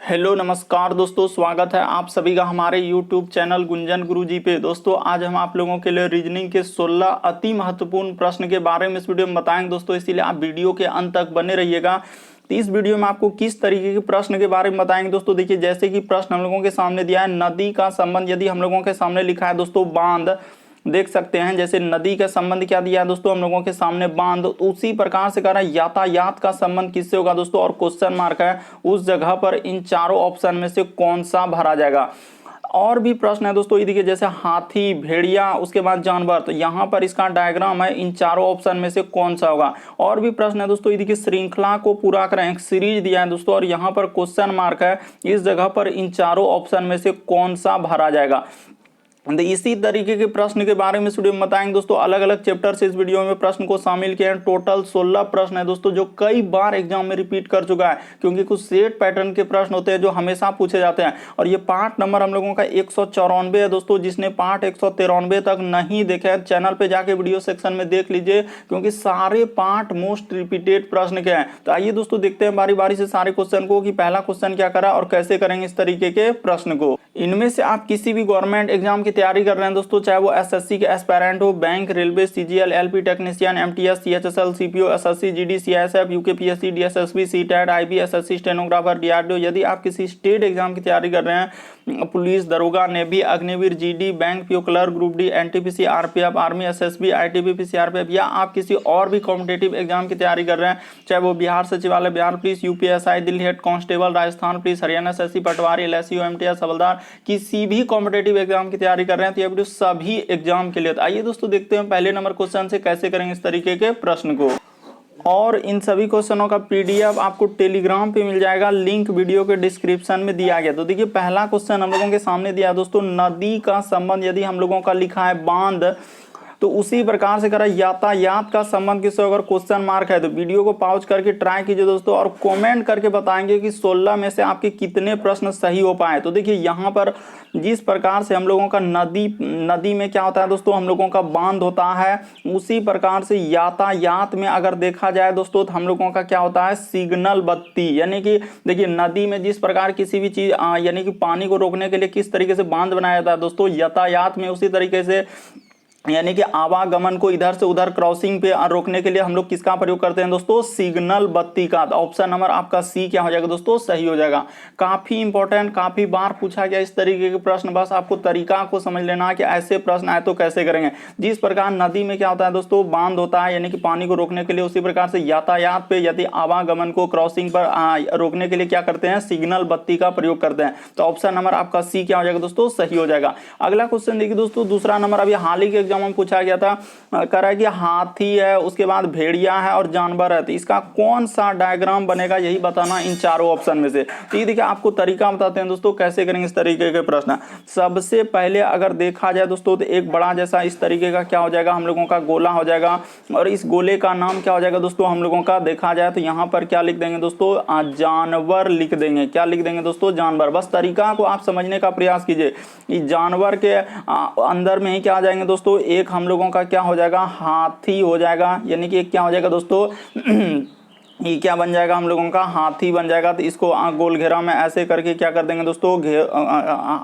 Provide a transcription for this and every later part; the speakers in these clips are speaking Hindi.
हेलो नमस्कार दोस्तों, स्वागत है आप सभी का हमारे YouTube चैनल गुंजन गुरुजी पे। दोस्तों आज हम आप लोगों के लिए रीजनिंग के 16 अति महत्वपूर्ण प्रश्न के बारे में इस वीडियो में बताएंगे दोस्तों, इसीलिए आप वीडियो के अंत तक बने रहिएगा। तो इस वीडियो में आपको किस तरीके के प्रश्न के बारे में बताएंगे दोस्तों। देखिए जैसे कि प्रश्न हम लोगों के सामने दिया है, नदी का संबंध यदि हम लोगों के सामने लिखा है दोस्तों बांध, देख सकते हैं जैसे नदी का संबंध क्या दिया है दोस्तों हम लोगों के सामने बांध, उसी प्रकार से कह रहा है यातायात का संबंध किससे होगा दोस्तों, और क्वेश्चन मार्क है उस जगह पर इन चारों ऑप्शन में से कौन सा भरा जाएगा। और भी प्रश्न है दोस्तों, ये देखिए जैसे हाथी, भेड़िया, उसके बाद जानवर, तो यहाँ पर इसका डायग्राम है इन चारों ऑप्शन में से कौन सा होगा। और भी प्रश्न है दोस्तों, ये देखिए श्रृंखला को पूरा करें, एक सीरीज दिया है दोस्तों और यहाँ पर क्वेश्चन मार्क है इस जगह पर इन चारों ऑप्शन में से कौन सा भरा जाएगा। तो इसी तरीके के प्रश्न के बारे में इस वीडियो में बताएंगे दोस्तों। अलग अलग चैप्टर से इस वीडियो में प्रश्न को शामिल किए हैं। टोटल 16 प्रश्न है दोस्तों, जो कई बार एग्जाम में रिपीट कर चुका है, क्योंकि कुछ सेट पैटर्न के प्रश्न होते हैं जो हमेशा पूछे जाते हैं। और ये पार्ट नंबर हम लोगों का 194 है दोस्तों। जिसने पार्ट 193 तक नहीं देखे हैं चैनल पे जाके वीडियो सेक्शन में देख लीजिए, क्योंकि सारे पार्ट मोस्ट रिपीटेड प्रश्न के हैं। तो आइए दोस्तों देखते हैं बारी बारी से सारे क्वेश्चन को कि पहला क्वेश्चन क्या करा और कैसे करेंगे इस तरीके के प्रश्न को। इनमें से आप किसी भी गवर्नमेंट एग्जाम की तैयारी कर रहे हैं दोस्तों, चाहे वो एसएससी के एस्पायरेंट हो, bank, railway, CGL, LP technician, MTS, CHSL, CPO, SSC, GD, CISF, UKPSC, DSSB, CTET, IB, SSC, stenographer, DRDO. यदि आप किसी स्टेट एग्जाम की तैयारी कर रहे हैं, पुलिस, दरोगा, navy, Agniveer, GD, bank PO clerk, group D, NTPC, RPF, army, SSB, ITBP, CRPF, या आप किसी और भी कॉम्पिटेटिव एग्जाम की तैयारी कर रहे हैं, चाहे वो Bihar Sachivalaya, Bihar police, UPSI, Delhi head constable, Rajasthan police, Haryana SSC, patwari, LSU, MTS, havildar, किसी भी कॉम्पिटेटिव एग्जाम की तैयारी कर रहे हैं तो ये वीडियो सभी एग्जाम के लिए। आइए दोस्तों देखते हैं पहले नंबर क्वेश्चन से कैसे करेंगे इस तरीके के प्रश्न को। और इन सभी क्वेश्चनों का पीडीएफ आपको टेलीग्राम पे मिल जाएगा, लिंक वीडियो के डिस्क्रिप्शन में दिया गया। तो देखिए पहला क्वेश्चन हम लोगों के सामने दिया है दोस्तों, नदी का संबंध यदि हम लोगों का लिखा है बांध, तो उसी प्रकार से करा यातायात का संबंध किससे, अगर क्वेश्चन मार्क है तो वीडियो को पॉज करके ट्राई कीजिए दोस्तों, और कमेंट करके बताएंगे कि 16 में से आपके कितने प्रश्न सही हो पाए। तो देखिए यहाँ पर जिस प्रकार से हम लोगों का नदी में क्या होता है दोस्तों, हम लोगों का बांध होता है, उसी प्रकार से यातायात में अगर देखा जाए दोस्तों तो हम लोगों का क्या होता है, सिग्नल बत्ती। यानी कि देखिए नदी में जिस प्रकार किसी भी चीज यानी कि पानी को रोकने के लिए किस तरीके से बांध बनाया जाता है दोस्तों, यातायात में उसी तरीके से यानी कि आवागमन को इधर से उधर क्रॉसिंग पे रोकने के लिए हम लोग किसका प्रयोग करते हैं दोस्तों, सिग्नल बत्ती का। तो ऑप्शन नंबर आपका सी क्या हो जाएगा दोस्तों, सही हो जाएगा। काफी इंपॉर्टेंट, काफी बार पूछा गया इस तरीके के प्रश्न, बस आपको तरीका को समझ लेना है कि ऐसे प्रश्न आए तो कैसे करेंगे। जिस प्रकार नदी में क्या होता है दोस्तों, बांध होता है यानी कि पानी को रोकने के लिए, उसी प्रकार से यातायात पे यदि आवागमन को क्रॉसिंग पर रोकने के लिए क्या करते हैं, सिग्नल बत्ती का प्रयोग करते हैं। तो ऑप्शन नंबर आपका सी क्या हो जाएगा दोस्तों, सही हो जाएगा। अगला क्वेश्चन देखिए दोस्तों, दूसरा नंबर अभी हाल ही के में पूछा गया था, कह रहा है कि हाथी है, उसके बाद भेड़िया है और जानवर है, तो इसका कौन सा डायग्राम बनेगा यही बताना इन चारों ऑप्शन में से। तो ये देखिए आपको तरीका बताते हैं दोस्तों कैसे करेंगे इस तरीके के प्रश्न। सबसे पहले अगर देखा जाए दोस्तों तो एक बड़ा जैसा इस तरीके का क्या हो जाएगा, हम लोगों का गोला हो जाएगा, और इस गोले का नाम क्या हो जाएगा दोस्तों, हम लोगों का देखा जाए तो यहाँ पर क्या लिख देंगे दोस्तों, जानवर लिख देंगे। क्या लिख देंगे दोस्तों, जानवर। बस तरीका को आप समझने का प्रयास कीजिए। इस जानवर के अंदर में ही क्या आ जाएंगे दोस्तों, एक हम लोगों का क्या हो जाएगा, हाथी हो जाएगा, यानी कि एक क्या हो जाएगा दोस्तों ये क्या बन जाएगा, हम लोगों का हाथी बन जाएगा। तो इसको गोल घेरा में ऐसे करके क्या कर देंगे दोस्तों,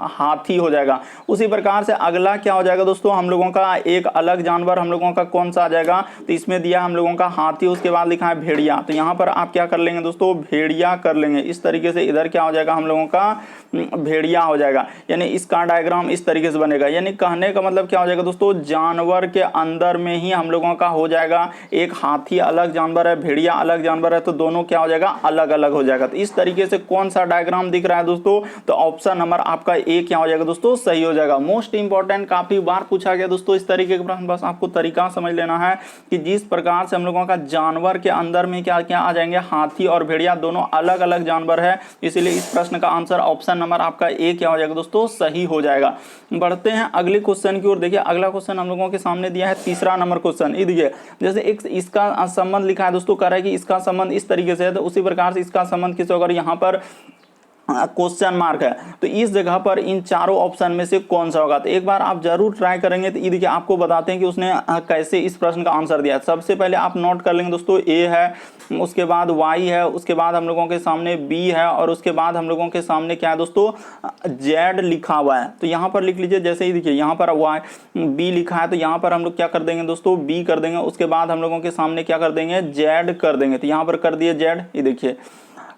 हाथी हो जाएगा। उसी प्रकार से अगला क्या हो जाएगा दोस्तों, हम लोगों का एक अलग जानवर हम लोगों का कौन सा आ जाएगा, तो इसमें दिया हम लोगों का हाथी, उसके बाद लिखा है भेड़िया। तो यहाँ पर आप क्या कर लेंगे दोस्तों, भेड़िया कर लेंगे। इस तरीके से इधर क्या हो जाएगा, हम लोगों का भेड़िया हो जाएगा। यानी इसका डायग्राम इस तरीके से बनेगा। यानी कहने का मतलब क्या हो जाएगा दोस्तों, जानवर के अंदर में ही हम लोगों का हो जाएगा, एक हाथी अलग जानवर है, भेड़िया अलग जानवर है, तो दोनों क्या हो जाएगा, अलग अलग हो जाएगा। तो इस तरीके से कौन सा डायग्राम दिख रहा है दोस्तों, तो ऑप्शन नंबर आपका ए क्या हो जाएगा दोस्तों, सही हो जाएगा। मोस्ट इंपॉर्टेंट, काफी बार पूछा गया दोस्तों इस तरीके के प्रश्न, बस आपको तरीका समझ लेना है कि जिस प्रकार से हम लोगों का जानवर के अंदर में क्या क्या आ जाएंगे, हाथी और भेड़िया दोनों अलग अलग जानवर है, इसलिए इस प्रश्न का आंसर ऑप्शन नंबर आपका ए क्या हो जाएगा दोस्तों, सही हो जाएगा। बढ़ते हैं अगले क्वेश्चन की ओर। देखिए अगला क्वेश्चन हम लोगों के सामने दिया है, तीसरा नंबर क्वेश्चन। ये देखिए जैसे एक इसका संबंध लिखा है दोस्तों, कह रहा है कि इसका संबंध इस तरीके से है, तो उसी प्रकार से इसका संबंध किससे होगा। यहाँ पर क्वेश्चन मार्क है, तो इस जगह पर इन चारों ऑप्शन में से कौन सा होगा। तो एक बार आप जरूर ट्राई करेंगे। तो ये देखिए आपको बताते हैं कि उसने कैसे इस प्रश्न का आंसर दिया। सबसे पहले आप नोट कर लेंगे दोस्तों, ए है, उसके बाद वाई है, उसके बाद हम लोगों के सामने बी है, और उसके बाद हम लोगों के सामने क्या है दोस्तों, जेड लिखा हुआ है। तो यहाँ पर लिख लीजिए, जैसे ही देखिए यहाँ पर वाई बी लिखा है, तो यहाँ पर हम लोग क्या कर देंगे दोस्तों, बी कर देंगे। उसके बाद हम लोगों के सामने क्या कर देंगे, जेड कर देंगे। तो यहाँ पर कर दिए जेड, ये देखिए।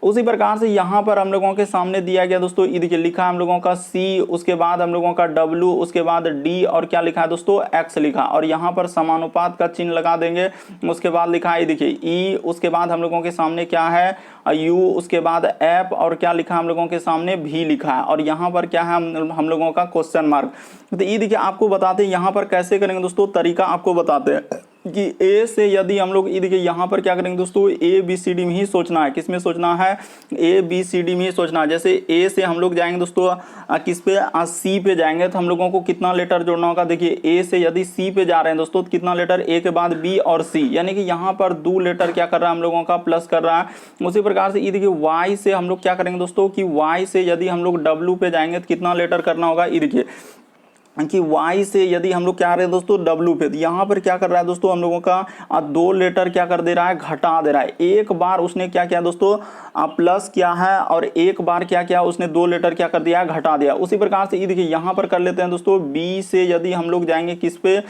उसी प्रकार से यहाँ पर हम लोगों के सामने दिया गया दोस्तों, ये देखिए लिखा है हम लोगों का सी, उसके बाद हम लोगों का डब्ल्यू, उसके बाद डी, और क्या लिखा है दोस्तों, एक्स लिखा। और यहाँ पर समानुपात का चिन्ह लगा देंगे। उसके बाद लिखा है देखिए ई, उसके बाद हम लोगों के सामने क्या है यू, उसके बाद एफ, और क्या लिखा है हम लोगों के सामने भी लिखा है। और यहाँ पर क्या है हम लोगों का क्वेश्चन मार्क। तो ये देखिए आपको बताते हैं यहाँ पर कैसे करेंगे दोस्तों, तरीका आपको बताते हैं कि ए से यदि हम लोग, ये देखिए यहाँ पर क्या करेंगे दोस्तों, ए बी सी डी में ही सोचना है। किस में सोचना है, ए बी सी डी में ही सोचना है। जैसे ए से हम लोग जाएंगे दोस्तों किस पे, सी पे जाएंगे, तो हम लोगों को कितना लेटर जोड़ना होगा। देखिए ए से यदि सी पे जा रहे हैं दोस्तों, तो कितना लेटर, ए के बाद बी और सी, यानी कि यहाँ पर 2 लेटर क्या कर रहा है हम लोगों का, प्लस कर रहा है। उसी प्रकार से ये देखिए वाई से हम लोग क्या करेंगे दोस्तों, कि वाई से यदि हम लोग डब्ल्यू पे जाएंगे तो कितना लेटर करना होगा, ये देखिए कि y से यदि हम लोग क्या आ रहे हैं दोस्तों w पे, तो यहाँ पर क्या कर रहा है दोस्तों, हम लोगों का 2 लेटर क्या कर दे रहा है, घटा दे रहा है। एक बार उसने क्या किया दोस्तों, प्लस किया है, और एक बार क्या किया उसने 2 लेटर क्या कर दिया, घटा दिया। उसी प्रकार से ये देखिए यहाँ पर कर लेते हैं दोस्तों, b से यदि हम लोग जाएंगे किस पे,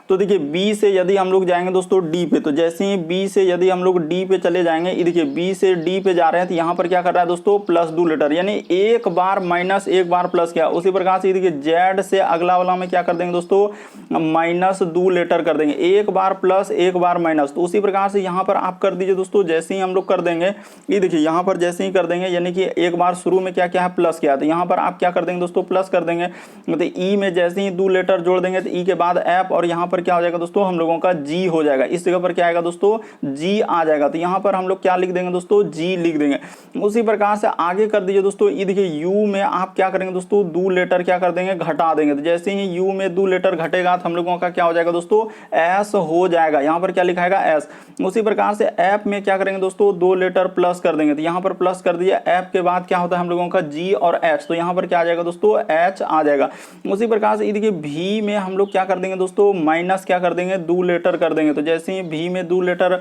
तो देखिए B से यदि हम लोग जाएंगे दोस्तों D पे, तो जैसे ही B से यदि हम लोग D पे चले जाएंगे, ये देखिए B से D पे जा रहे हैं, तो यहाँ पर क्या कर रहा है दोस्तों, प्लस 2 लेटर, यानी एक बार माइनस एक बार प्लस किया। उसी प्रकार से ये देखिए Z से अगला वाला में क्या कर देंगे दोस्तों, माइनस 2 लेटर कर देंगे, एक बार प्लस एक बार माइनस। तो उसी प्रकार से यहाँ पर आप कर दीजिए दोस्तों, जैसे ही हम लोग कर देंगे, ये देखिए यहाँ पर जैसे ही कर देंगे, यानी कि एक बार शुरू में क्या क्या है, प्लस किया, तो यहाँ पर आप क्या कर देंगे दोस्तों, प्लस कर देंगे। तो ई में जैसे ही 2 लेटर जोड़ देंगे, तो ई के बाद एफ, और यहाँ पर क्या हो जाएगा दोस्तों, हम लोगों का जी हो जाएगा। इस जगह पर क्या आएगा दोस्तों, जी आ जाएगा। तो यहाँ पर हम लोग क्या लिख देंगे दोस्तों, जी लिख देंगे। उसी प्रकार से आगे कर दीजिए दोस्तों, ये देखिए यू में आप क्या करेंगे दोस्तों, 2 लेटर क्या कर देंगे, घटा देंगे। तो जैसे ही यू में 2 लेटर घटेगा, तो हम लोगों का क्या हो जाएगा दोस्तों, एस हो जाएगा। यहाँ पर क्या लिखाएगा, एस। उसी प्रकार से एफ में क्या करेंगे दोस्तों, 2 लेटर प्लस कर देंगे, तो यहाँ पर प्लस कर दिया। एफ के बाद क्या होता है हम लोगों का, जी और एच, तो यहाँ पर क्या आ जाएगा दोस्तों, एच आ जाएगा। उसी प्रकार से ये देखिए भी में हम लोग क्या कर देंगे दोस्तों, माइनस क्या कर देंगे, 2 लेटर कर देंगे। तो जैसे ही भी में 2 लेटर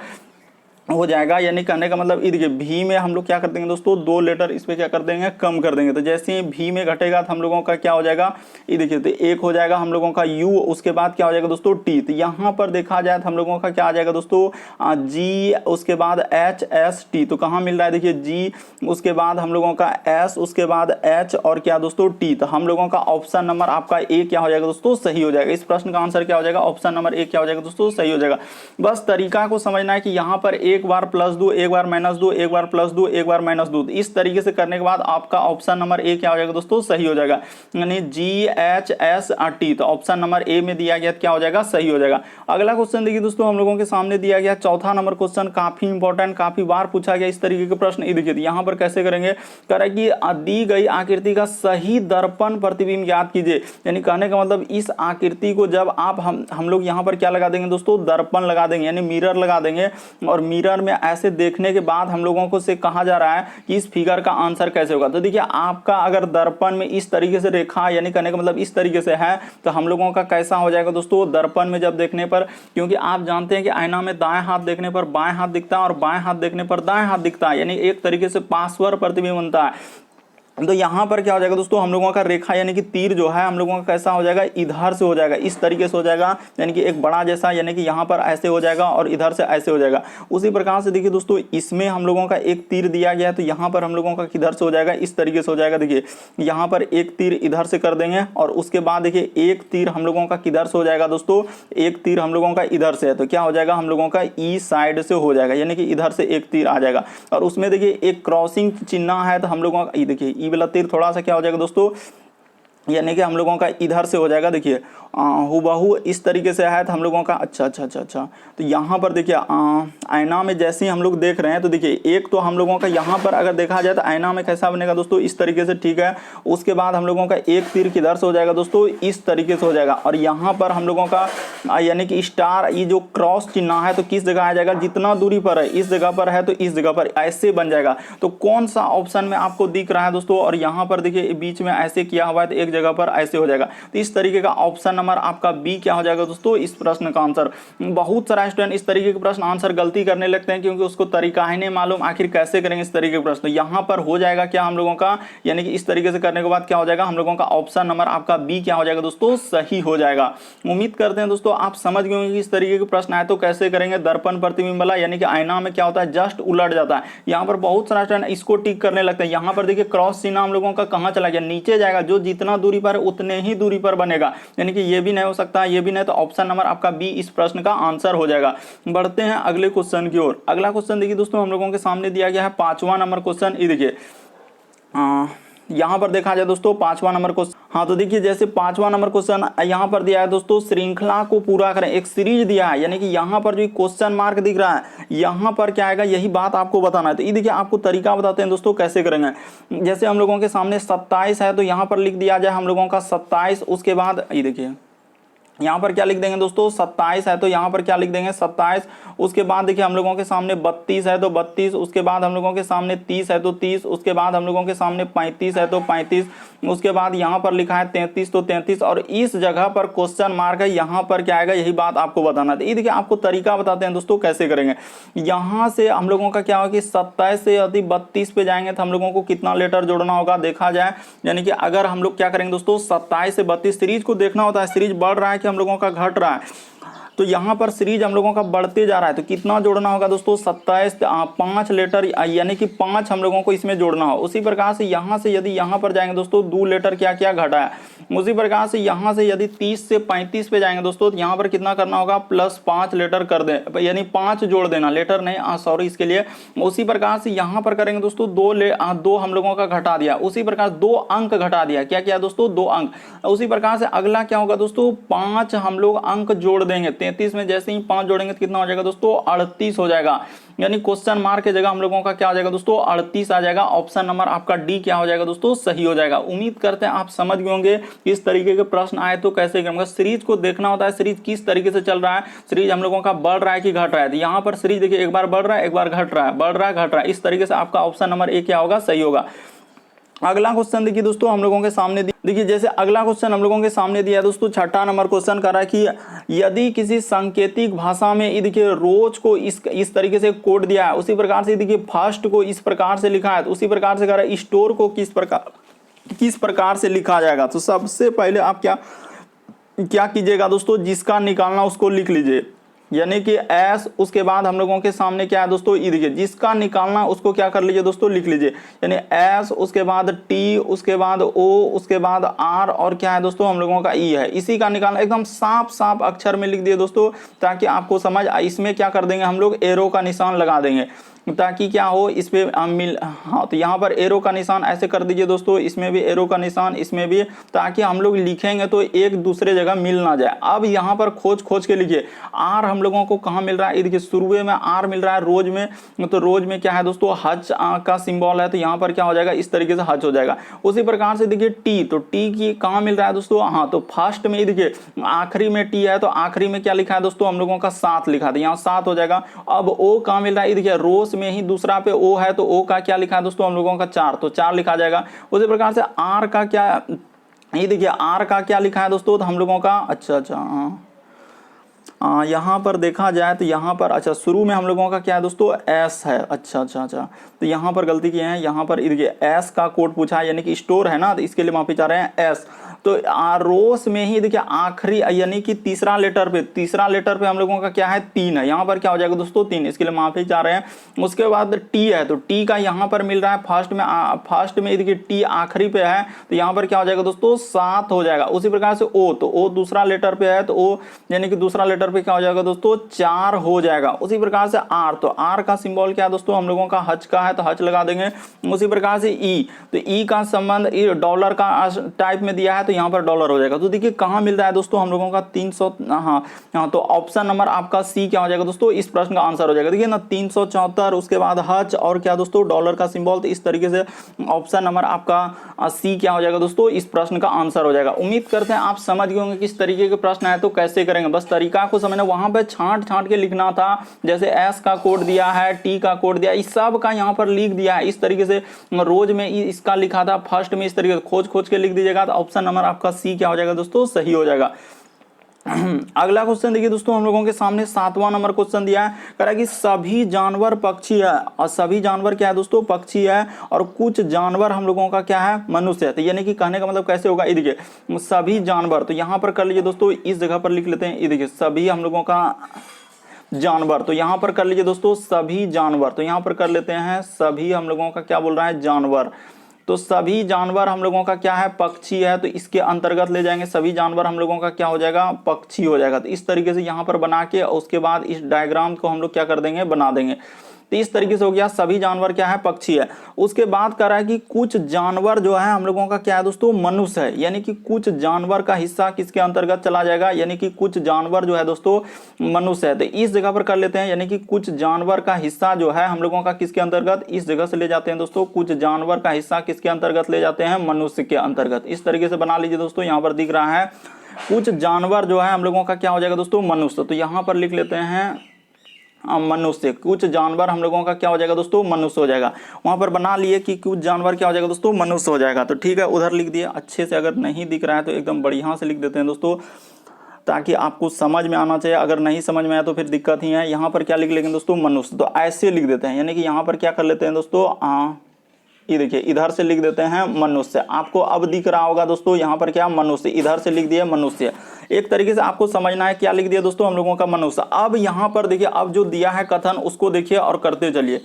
हो जाएगा, यानी कहने का मतलब ये देखिए भी में हम लोग क्या कर देंगे दोस्तों, 2 लेटर इस पे क्या कर देंगे, कम कर देंगे। तो जैसे ही भी में घटेगा, तो हम लोगों का क्या हो जाएगा, ये देखिए, तो एक हो जाएगा हम लोगों का यू, उसके बाद क्या हो जाएगा दोस्तों, टी। तो यहाँ पर देखा जाए तो हम लोगों का क्या आ जाएगा दोस्तों, जी, उसके बाद एच एस टी। तो कहाँ मिल रहा है, देखिए जी, उसके बाद हम लोगों का एस, उसके बाद एच, और क्या दोस्तों, टी। तो हम लोगों का ऑप्शन नंबर आपका ए क्या हो जाएगा दोस्तों, सही हो जाएगा। इस प्रश्न का आंसर क्या हो जाएगा, ऑप्शन नंबर ए क्या हो जाएगा दोस्तों, सही हो जाएगा। बस तरीका को समझना है कि यहाँ पर एक बार प्लस दो, एक बार माइनस दो, एक बार प्लस दो, एक बार माइनस दो। इस तरीके से करने के बाद आपका ऑप्शन नंबर ए क्या हो जाएगा दोस्तों, सही हो जाएगा, यानी जी एच एस टी। तो ऑप्शन नंबर ए में दिया गया क्या हो जाएगा, सही हो जाएगा। अगला क्वेश्चन देखिए दोस्तों, हम लोगों के सामने दिया गया चौथा नंबर क्वेश्चन, काफी इंपॉर्टेंट, काफी बार पूछा गया इस तरीके के प्रश्न। ये देखिए यहाँ पर कैसे करेंगे, करें कि दी गई आकृति का सही दर्पण प्रतिबिंब याद कीजिए। यानी कहने का मतलब इस आकृति को जब आप हम लोग यहाँ पर क्या लगा देंगे दोस्तों, दर्पण लगा देंगे, यानी मिरर लगा देंगे। और मिरर में ऐसे देखने के बाद हम लोगों को से कहा जा रहा है कि इस फिगर का आंसर कैसे होगा। तो देखिए आपका अगर दर्पण में इस तरीके से रेखा, यानी कहने का मतलब इस तरीके से है, तो हम लोगों का कैसा हो जाएगा दोस्तों, दर्पण में जब देखने पर, क्योंकि आप जानते हैं कि आईना में दाएं हाथ देखने पर बाएं हाथ दिखता है और बाएं हाथ देखने पर दाएं हाथ दिखता है, यानी एक तरीके से पार्श्व प्रतिबिंब बनता है। तो यहाँ पर क्या हो जाएगा दोस्तों, हम लोगों का रेखा यानी कि तीर जो है हम लोगों का कैसा हो जाएगा, इधर से हो जाएगा, इस तरीके से हो जाएगा, यानी कि एक बड़ा जैसा, यानी कि यहाँ पर ऐसे हो जाएगा और इधर से ऐसे हो जाएगा। उसी प्रकार से देखिए दोस्तों, इसमें हम लोगों का एक तीर दिया गया है, तो यहाँ पर हम लोगों का किधर से हो जाएगा, इस तरीके से हो जाएगा। देखिए यहाँ पर एक तीर इधर से कर देंगे, और उसके बाद देखिए एक तीर हम लोगों का किधर से हो जाएगा दोस्तों, एक तीर हम लोगों का इधर से है, तो क्या हो जाएगा, हम लोगों का ई साइड से हो जाएगा, यानी कि इधर से एक तीर आ जाएगा। और उसमें देखिए एक क्रॉसिंग चिन्ह है, तो हम लोगों का देखिए ई वाला तीर थोड़ा सा क्या हो जाएगा दोस्तों, यानी कि हम लोगों का इधर से हो जाएगा, देखिए हुबहू इस तरीके से है तो हम लोगों का अच्छा। तो यहाँ पर देखिए आईना में जैसे ही हम लोग देख रहे हैं तो देखिए एक तो हम लोगों का यहाँ पर अगर देखा जाए तो आईना में कैसा बनेगा दोस्तों, इस तरीके से, ठीक है। उसके बाद हम लोगों का एक तीर किधर से हो जाएगा दोस्तों, इस तरीके से हो जाएगा। और यहाँ पर हम लोगों का यानी कि स्टार, ये जो क्रॉस चिन्ह है तो किस जगह आ जाएगा, जितना दूरी पर है इस जगह पर है तो इस जगह पर ऐसे बन जाएगा। तो कौन सा ऑप्शन में आपको दिख रहा है दोस्तों, और यहाँ पर देखिए बीच में ऐसे किया हुआ है तो एक जगह पर ऐसे हो जाएगा। तो इस तरीके का ऑप्शन नंबर आपका बी क्या हो जाएगा दोस्तों, इस प्रश्न का आंसर। बहुत सारा स्टूडेंट इस तरीके के प्रश्न आंसर गलती करने लगते हैं क्योंकि उसको तरीका ही नहीं मालूम आखिर कैसे करेंगे इस तरीके के प्रश्न। यहाँ पर हो जाएगा क्या हम लोगों का, यानी कि इस तरीके से करने के बाद क्या हो जाएगा हम लोगों का ऑप्शन नंबर आपका बी क्या हो जाएगा दोस्तों, सही हो जाएगा। उम्मीद करते हैं दोस्तों आप समझ गए होंगे कि इस तरीके के प्रश्न आए तो कैसे करेंगे। दर्पण प्रतिबिंब वाला यानी कि आईना में क्या होता है, जस्ट उलट जाता है। यहाँ पर बहुत सारा स्टूडेंट इसको टिक करने लगता है। यहाँ पर देखिए क्रॉस चिन्ह हम लोगों का कहाँ चला गया, नीचे जाएगा। जो जितना दूरी पर है उतने ही दूरी पर बनेगा, यानी कि ये भी नहीं हो सकता ये भी नहीं, तो ऑप्शन नंबर आपका बी इस प्रश्न का आंसर हो जाएगा। बढ़ते हैं अगले क्वेश्चन की ओर। अगला क्वेश्चन देखिए दोस्तों हम लोगों के सामने दिया गया है 5वां नंबर क्वेश्चन। ये देखिए यहाँ पर देखा जाए दोस्तों 5वां नंबर क्वेश्चन, हाँ तो देखिए जैसे 5वां नंबर क्वेश्चन यहाँ पर दिया है दोस्तों, श्रृंखला को पूरा करें, एक सीरीज दिया है। यानी कि यहाँ पर जो क्वेश्चन मार्क दिख रहा है यहाँ पर क्या आएगा, यही बात आपको बताना है। तो ये देखिए आपको तरीका बताते हैं दोस्तों कैसे करेंगे। जैसे हम लोगों के सामने 27 है तो यहाँ पर लिख दिया जाए हम लोगों का 27। उसके बाद ये देखिए यहाँ पर क्या लिख देंगे दोस्तों, 27 है तो यहाँ पर क्या लिख देंगे 27। उसके बाद देखिए हम लोगों के सामने 32 है तो 32। उसके बाद हम लोगों के सामने 30 है तो 30। उसके बाद हम लोगों के सामने 35 है तो 35। उसके बाद यहाँ पर लिखा है 33 तो 33। और इस जगह पर क्वेश्चन मार्क है, यहाँ पर क्या आएगा यही बात आपको बताना है। ये देखिए आपको तरीका बताते हैं दोस्तों कैसे करेंगे। यहाँ से हम लोगों का क्या होगा कि 27 से यदि 32 पे जाएंगे तो हम लोगों को कितना लेटर जोड़ना होगा देखा जाए। यानी कि अगर हम लोग क्या करेंगे दोस्तों 27 से 32, सीरीज को देखना होता है, सीरीज बढ़ रहा है कि हम लोगों का घट रहा है। तो यहाँ पर सीरीज हम लोगों का बढ़ते जा रहा है तो कितना जोड़ना होगा दोस्तों 27, 5 लेटर यानी कि 5 हम लोगों को इसमें जोड़ना हो। उसी प्रकार से यहाँ से यदि यहाँ पर जाएंगे दोस्तों 2 लेटर क्या क्या घटा है। उसी प्रकार से यहाँ से यदि 30 से 35 पे जाएंगे दोस्तों तो यहाँ पर कितना करना होगा +5 लेटर कर दें, यानी 5 जोड़ देना, लेटर नहीं सॉरी इसके लिए। उसी प्रकार से यहाँ पर करेंगे दोस्तों 2 हम लोगों का घटा दिया। उसी प्रकार 2 अंक घटा दिया, क्या किया दोस्तों 2 अंक। उसी प्रकार से अगला क्या होगा दोस्तों 5 हम लोग अंक जोड़ देंगे। 33 में जैसे ही 5 जोड़ेंगे तो कितना हो जाएगा दोस्तों 38 हो जाएगा। यानी क्वेश्चन मार्क की जगह हम लोगों का क्या हो जाएगा दोस्तों 38 आ जाएगा। ऑप्शन नंबर आपका डी क्या हो जाएगा दोस्तों, सही हो जाएगा। उम्मीद करते हैं आप समझ गए होंगे इस तरीके के प्रश्न आए तो कैसे करेंगे। सीरीज को देखना होता है, सीरीज किस तरीके से चल रहा है, सीरीज हम लोगों का बढ़ रहा है कि घट रहा है। तो यहाँ पर सीरीज देखिए एक बार बढ़ रहा है एक बार घट रहा है, बढ़ रहा है घट रहा है। इस तरीके से आपका ऑप्शन नंबर ए क्या होगा, सही होगा। अगला क्वेश्चन देखिए दोस्तों हम लोगों के सामने देखिए, जैसे अगला क्वेश्चन हम लोगों के सामने दिया है दोस्तों 6ठा नंबर क्वेश्चन कर रहा है कि यदि किसी सांकेतिक भाषा में ये देखिए रोज को इस तरीके से कोड दिया है, उसी प्रकार से देखिए फर्स्ट को इस प्रकार से लिखा है, तो उसी प्रकार से कह रहा है स्टोर को किस प्रकार से लिखा जाएगा। तो सबसे पहले आप क्या कीजिएगा दोस्तों, जिसका निकालना उसको लिख लीजिए, यानी कि एस। उसके बाद हम लोगों के सामने क्या है दोस्तों, ई देखिए जिसका निकालना उसको क्या कर लीजिए दोस्तों, लिख लीजिए, यानी एस, उसके बाद टी, उसके बाद ओ, उसके बाद आर, और क्या है दोस्तों हम लोगों का ई है। इसी का निकालना एकदम साफ साफ अक्षर में लिख दिए दोस्तों, ताकि आपको समझ। इसमें क्या कर देंगे हम लोग, एरो का निशान लगा देंगे ताकि क्या हो इस पे हाँ तो यहाँ पर एरो का निशान ऐसे कर दीजिए दोस्तों, इसमें भी एरो का निशान, इसमें भी, ताकि हम लोग लिखेंगे तो एक दूसरे जगह मिल ना जाए। अब यहाँ पर खोज के लिखिए आर हम लोगों को कहाँ मिल रहा है, देखिए शुरू में आर मिल रहा है रोज में, तो रोज में क्या है दोस्तों हच का सिंबल है, तो यहाँ पर क्या हो जाएगा इस तरीके से हच हो जाएगा। उसी प्रकार से देखिए टी, तो टी की कहाँ मिल रहा है दोस्तों, हाँ तो फर्स्ट में देखिए आखिरी में टी है, तो आखिरी में क्या लिखा है दोस्तों हम लोगों का 7 लिखा था, यहाँ 7 हो जाएगा। अब ओ कहाँ मिल रहा है, देखिए रोज में ही दूसरा पे ओ है, तो ओ का क्या लिखा है दोस्तों हम लोगों का 4, तो 4 लिखा जाएगा। उसी प्रकार से आर का क्या, ये देखिए आर का क्या लिखा है दोस्तों, तो हम लोगों का यहाँ पर देखा जाए तो यहाँ पर शुरू में हम लोगों का क्या है दोस्तों एस है। अच्छा तो यहाँ पर गलती किए हैं, यहाँ पर देखिए एस का कोड पूछा है, यानी कि स्टोर है ना, तो इसके लिए माफी चाह रहे हैं एस। तो रोस में ही देखिए आखिरी यानी कि तीसरा लेटर पे हम लोगों का क्या है 3 है, यहाँ पर क्या हो जाएगा दोस्तों 3, इसके लिए माफी चाह रहे हैं। उसके बाद टी है, तो टी का यहाँ पर मिल रहा है फर्स्ट में देखिए टी आखिरी पे है, तो यहाँ पर क्या हो जाएगा दोस्तों 7 हो जाएगा। उसी प्रकार से ओ, तो ओ दूसरा लेटर पे है, तो ओ यानी कि दूसरा लेटर पे क्या हो जाएगा दोस्तों 4 हो जाएगा। उसी प्रकार से आर, तो आर का सिंबल क्या है दोस्तों हम लोगों का हज का है तो हज लगा देंगे। उसी प्रकार से ई, तो ई का संबंध डॉलर का टाइप में दिया है तो यहाँ पर डॉलर हो जाएगा। तो देखिए कहाँ मिल रहा है दोस्तों हम लोगों का 300, हाँ तो ऑप्शन नंबर आपका सी क्या हो जाएगा दोस्तों, इस प्रश्न का आंसर हो जाएगा। देखिए ना 374, उसके बाद हज और क्या दोस्तों डॉलर का सिंबल, तो इस तरीके से ऑप्शन नंबर आपका सी क्या हो जाएगा दोस्तों, इस प्रश्न का आंसर हो जाएगा। उम्मीद करते हैं आप समझ गए होंगे किस तरीके के प्रश्न आए तो कैसे करेंगे, बस तरीका को समझना। वहां पे छांट के लिखना था, जैसे एस का कोड दिया है, टी का कोड दिया, इस सब का यहाँ पर लिख दिया है। इस तरीके से रोज में इसका लिखा था, फर्स्ट में इस तरीके से खोज के लिख दीजिएगा तो ऑप्शन नंबर आपका सी क्या हो जाएगा दोस्तों, सही हो जाएगा। अगला क्वेश्चन देखिए दोस्तों हम लोगों के सामने 7वां नंबर क्वेश्चन दिया है, कह रहा है कि सभी जानवर पक्षी है, और सभी जानवर क्या है दोस्तों पक्षी है, और कुछ जानवर हम लोगों का क्या है मनुष्य है। तो यानी कि कहने का मतलब कैसे होगा, ये देखिए सभी जानवर, तो यहाँ पर कर लीजिए दोस्तों, इस जगह पर लिख लेते हैं, ये देखिए सभी हम लोगों का जानवर, तो यहाँ पर कर लीजिए दोस्तों सभी जानवर, तो यहाँ पर कर लेते हैं सभी हम लोगों का क्या बोल रहा है जानवर, तो सभी जानवर हम लोगों का क्या है पक्षी है, तो इसके अंतर्गत ले जाएंगे, सभी जानवर हम लोगों का क्या हो जाएगा पक्षी हो जाएगा। तो इस तरीके से यहाँ पर बना के उसके बाद इस डायग्राम को हम लोग क्या कर देंगे बना देंगे। तो इस तरीके से हो गया सभी जानवर क्या है पक्षी है। उसके बाद कह रहा है कि कुछ जानवर जो है हम लोगों का क्या है दोस्तों मनुष्य है, यानी कि कुछ जानवर का हिस्सा किसके अंतर्गत चला जाएगा, यानी कि कुछ जानवर जो है दोस्तों मनुष्य है। तो इस जगह पर कर लेते हैं, यानी कि कुछ जानवर का हिस्सा जो है हम लोगों का किसके अंतर्गत, इस जगह से ले जाते हैं दोस्तों, कुछ जानवर का हिस्सा किसके अंतर्गत ले जाते हैं मनुष्य के अंतर्गत। इस तरीके से बना लीजिए दोस्तों, यहाँ पर दिख रहा है कुछ जानवर जो है हम लोगों का क्या हो जाएगा दोस्तों मनुष्य, तो यहाँ पर लिख लेते हैं मनुष्य, कुछ जानवर हम लोगों का क्या हो जाएगा दोस्तों मनुष्य हो जाएगा। वहां पर बना लिए कि कुछ जानवर क्या हो जाएगा दोस्तों मनुष्य हो जाएगा, तो ठीक है उधर लिख दिए अच्छे से। अगर नहीं दिख रहा है तो एकदम बढ़िया से लिख देते हैं दोस्तों, ताकि आपको समझ में आना चाहिए। अगर नहीं समझ में आया तो फिर दिक्कत ही है। यहाँ पर क्या लिख लेंगे दोस्तों मनुष्य, तो ऐसे लिख देते हैं, यानी कि यहाँ पर क्या कर लेते हैं दोस्तों ये देखिए इधर से लिख देते हैं मनुष्य। आपको अब दिख रहा होगा दोस्तों यहाँ पर क्या मनुष्य, इधर से लिख दिया मनुष्य। एक तरीके से आपको समझना है क्या लिख दिया दोस्तों हम लोगों का मनुष्य। अब यहाँ पर देखिए अब जो दिया है कथन उसको देखिए और करते चलिए।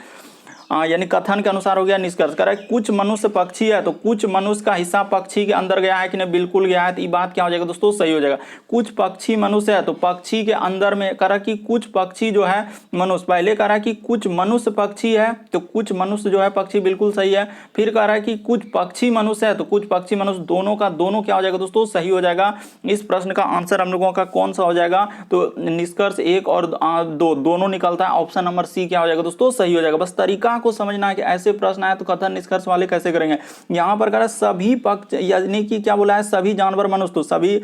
यानी कथन के अनुसार हो गया निष्कर्ष, कर कुछ मनुष्य पक्षी है, तो कुछ मनुष्य का हिस्सा पक्षी के अंदर गया है कि नहीं, बिल्कुल गया है, तो ये बात क्या हो जाएगा दोस्तों सही हो जाएगा। कुछ पक्षी मनुष्य है तो पक्षी के अंदर में करा कि कुछ पक्षी जो है मनुष्य, पहले करा कि कुछ मनुष्य पक्षी है तो कुछ मनुष्य जो है पक्षी, बिल्कुल सही है। फिर कह रहा है कि कुछ पक्षी मनुष्य है तो कुछ पक्षी मनुष्य, दोनों का दोनों क्या हो जाएगा दोस्तों सही हो जाएगा। इस प्रश्न का आंसर हम लोगों का कौन सा हो जाएगा, तो निष्कर्ष 1 और 2 दोनों निकलता है, ऑप्शन नंबर सी क्या हो जाएगा दोस्तों सही हो जाएगा। बस तरीका को समझना है कि ऐसे प्रश्न आए तो कथन निष्कर्ष वाले कैसे करेंगे। यहां पर कह रहा है सभी पक्ष, यानी कि क्या बोला है सभी जानवर मनुष्य, तो सभी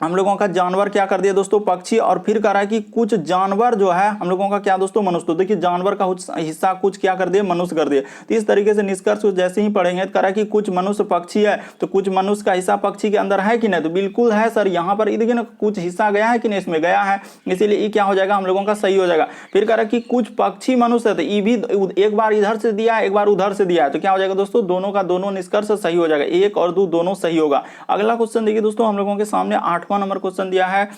हम लोगों का जानवर क्या कर दिया दोस्तों पक्षी, और फिर कह रहा है कि कुछ जानवर जो है हम लोगों का क्या दोस्तों मनुष्य, तो देखिए जानवर का हिस्सा कुछ क्या कर दिए मनुष्य कर दिए। तो इस तरीके से निष्कर्ष जैसे ही पढ़ेंगे तो कह रहा है कि कुछ मनुष्य पक्षी है तो कुछ मनुष्य का हिस्सा पक्षी के अंदर है कि नहीं, तो बिल्कुल है सर। यहाँ पर देखिए ना कुछ हिस्सा गया है कि नहीं, इसमें गया है, इसीलिए ये क्या हो जाएगा हम लोगों का सही हो जाएगा। फिर कह रहा है कि कुछ पक्षी मनुष्य है तो ये भी एक बार इधर से दिया है एक बार उधर से दिया है, तो क्या हो जाएगा दोस्तों दोनों का दोनों निष्कर्ष सही हो जाएगा, 1 और 2 दोनों सही होगा। अगला क्वेश्चन देखिए दोस्तों हम लोगों के सामने 8वां नंबर क्वेश्चन दिया है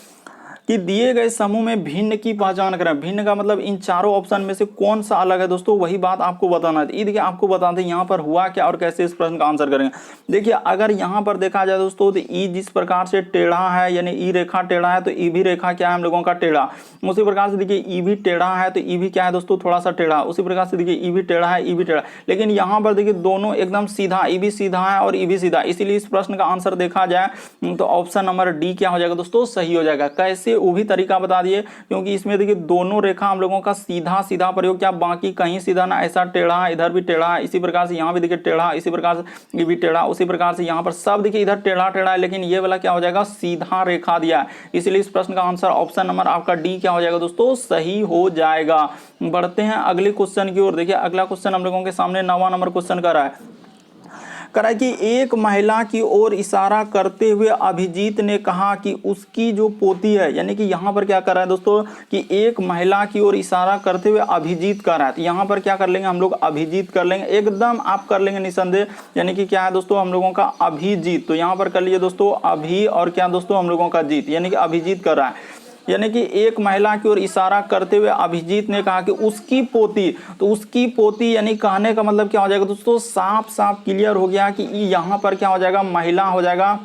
कि दिए गए समूह में भिन्न की पहचान करें। भिन्न का मतलब इन चारों ऑप्शन में से कौन सा अलग है दोस्तों, वही बात आपको बताना है। ये देखिए आपको बताते हैं यहाँ पर हुआ क्या और कैसे इस प्रश्न का आंसर करेंगे। देखिए अगर यहाँ पर देखा जाए दोस्तों तो ई जिस प्रकार से टेढ़ा है, यानी ई रेखा टेढ़ा है तो ई भी रेखा क्या है हम लोगों का टेढ़ा। उसी प्रकार से देखिए ई भी टेढ़ा है तो ई भी क्या है दोस्तों थोड़ा सा टेढ़ा। उसी प्रकार से देखिए ई भी टेढ़ा है ई भी टेढ़ा, लेकिन यहाँ पर देखिए दोनों एकदम सीधा, ई भी सीधा है और ई भी सीधा, इसीलिए इस प्रश्न का आंसर देखा जाए तो ऑप्शन नंबर डी क्या हो जाएगा दोस्तों सही हो जाएगा। कैसे वो भी तरीका बता दिए, क्योंकि इसमें देखिए दोनों रेखा हम लोगों का सीधा सीधा प्रयोग किया, बाकी कहीं सीधा ना, ऐसा टेढ़ा इधर भी टेढ़ा, इसी प्रकार से यहाँ भी देखिए टेढ़ा, इसी प्रकार से ये भी टेढ़ा, उसी प्रकार से यहाँ पर सब देखिए इधर टेढ़ा टेढ़ा है, लेकिन ये वाला क्या हो जाएगा सीधा रेखा दिया है, इसलिए इस प्रश्न का आंसर ऑप्शन नंबर आपका डी क्या हो जाएगा दोस्तों सही हो जाएगा। बढ़ते हैं अगले क्वेश्चन की ओर। देखिए अगला क्वेश्चन हम लोगों के सामने 9वां नंबर क्वेश्चन कर रहा है कि एक महिला की ओर इशारा करते हुए अभिजीत ने कहा कि उसकी जो पोती है, यानी कि यहाँ पर क्या कर रहा है दोस्तों कि एक महिला की ओर इशारा करते हुए अभिजीत कर रहा है, तो यहाँ पर क्या कर लेंगे हम लोग अभिजीत कर लेंगे, एकदम आप कर लेंगे निसंदेह, यानी कि क्या है दोस्तों हम लोगों का अभिजीत। तो यहाँ पर कर लीजिए दोस्तों अभी और क्या दोस्तों हम लोगों का जीत, यानी कि अभिजीत कर रहा है। यानी कि एक महिला की ओर इशारा करते हुए अभिजीत ने कहा कि उसकी पोती, तो उसकी पोती यानी कहने का मतलब क्या हो जाएगा दोस्तों साफ साफ क्लियर हो गया कि यहाँ पर क्या हो जाएगा महिला हो जाएगा,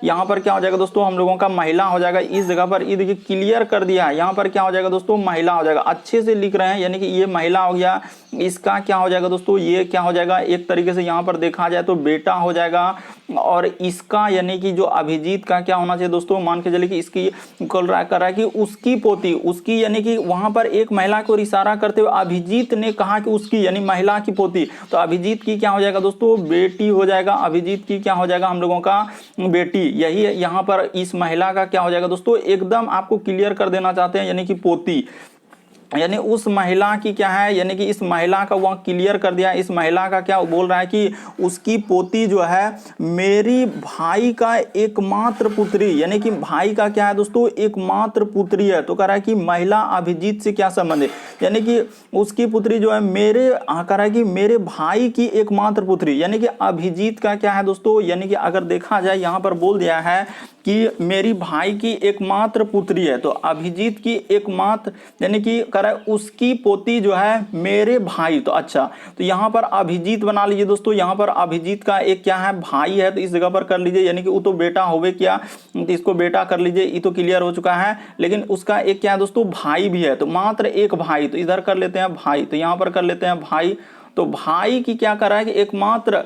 यहाँ पर क्या हो जाएगा दोस्तों हम लोगों का महिला हो जाएगा। इस जगह पर ये देखिए क्लियर कर दिया है, यहाँ पर क्या हो जाएगा दोस्तों महिला हो जाएगा। अच्छे से लिख रहे हैं, यानी कि ये महिला हो गया, इसका क्या हो जाएगा दोस्तों ये क्या हो जाएगा, एक तरीके से यहाँ पर देखा जाए तो बेटा हो जाएगा। और इसका यानी कि जो अभिजीत का क्या होना चाहिए दोस्तों, मान के चलिए कि इसकी कर रहा है कि उसकी पोती, उसकी यानी कि वहां पर एक महिला को इशारा करते हुए अभिजीत ने कहा कि उसकी यानी महिला की पोती, तो अभिजीत की क्या हो जाएगा दोस्तों बेटी हो जाएगा। अभिजीत की क्या हो जाएगा हम लोगों का बेटी। यही यहाँ पर इस महिला का क्या हो जाएगा दोस्तों, एकदम आपको क्लियर कर देना चाहते हैं, यानी कि पोती, यानी उस महिला की क्या है, यानी कि इस महिला का वह क्लियर कर दिया। इस महिला का क्या बोल रहा है कि उसकी पोती जो है मेरी भाई का एकमात्र पुत्री, यानी कि भाई का क्या है दोस्तों एकमात्र पुत्री है। तो कह रहा है कि महिला अभिजीत से क्या संबंध है, यानी कि उसकी पुत्री जो है मेरे कह रहा है कि मेरे भाई की एकमात्र पुत्री, यानी कि अभिजीत का क्या है दोस्तों, यानी कि अगर देखा जाए यहाँ पर बोल दिया है कि मेरी भाई की एकमात्र पुत्री है, तो अभिजीत की एकमात्र यानी कि कह रहा है उसकी पोती जो है मेरे भाई। तो अच्छा, तो यहाँ पर अभिजीत बना लीजिए दोस्तों, यहाँ पर अभिजीत का एक क्या है भाई है, तो इस जगह पर कर लीजिए, यानी कि वो तो बेटा होवे क्या, तो इसको बेटा कर लीजिए, ये तो क्लियर हो चुका है। लेकिन उसका एक क्या है दोस्तों भाई भी है, तो मात्र एक भाई, तो इधर कर लेते हैं भाई, तो यहाँ पर कर लेते हैं भाई। तो भाई की क्या कर रहा है कि एकमात्र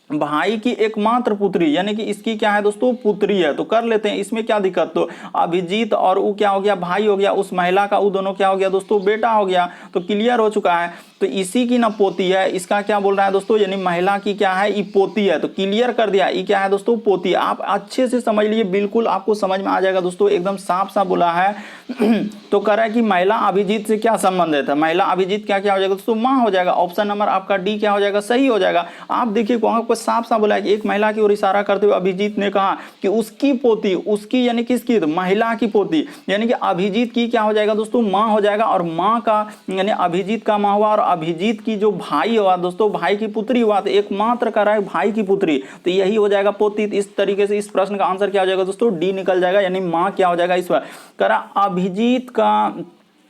भाई की एकमात्र पुत्री, यानी कि इसकी क्या है दोस्तों पुत्री है, तो कर लेते हैं, इसमें क्या दिक्कत। तो अभिजीत और वो क्या हो गया भाई हो गया, उस महिला का वो दोनों क्या हो गया दोस्तों बेटा हो गया, तो क्लियर हो चुका है। तो इसी की ना पोती है, इसका क्या बोल रहा है दोस्तों, यानी महिला की क्या है ये पोती है, तो क्लियर कर दिया ये क्या है दोस्तों पोती। आप अच्छे से समझ लिए, बिल्कुल आपको समझ में आ जाएगा दोस्तों, एकदम साफ साफ बोला है। तो कह रहा है कि महिला अभिजीत से क्या संबंध है, महिला अभिजीत क्या क्या हो जाएगा दोस्तों माँ हो जाएगा। ऑप्शन नंबर आपका डी क्या हो जाएगा सही हो जाएगा। आप देखिए वहां पर साफ साफ बोला है कि एक महिला की ओर इशारा करते हुए अभिजीत ने कहा कि उसकी पोती, उसकी यानी किसकी, तो महिला की पोती, यानी कि अभिजीत की क्या हो जाएगा दोस्तों माँ हो जाएगा, और माँ का यानी अभिजीत का माँ हुआ, और अभिजीत की जो भाई हुआ दोस्तों भाई की पुत्री हुआ, तो एकमात्र कर रहा है भाई की पुत्री, तो यही हो जाएगा पोती। इस तरीके से इस प्रश्न का आंसर क्या हो जाएगा दोस्तों डी निकल जाएगा, यानी माँ क्या हो जाएगा इस बार। करा अभिजीत का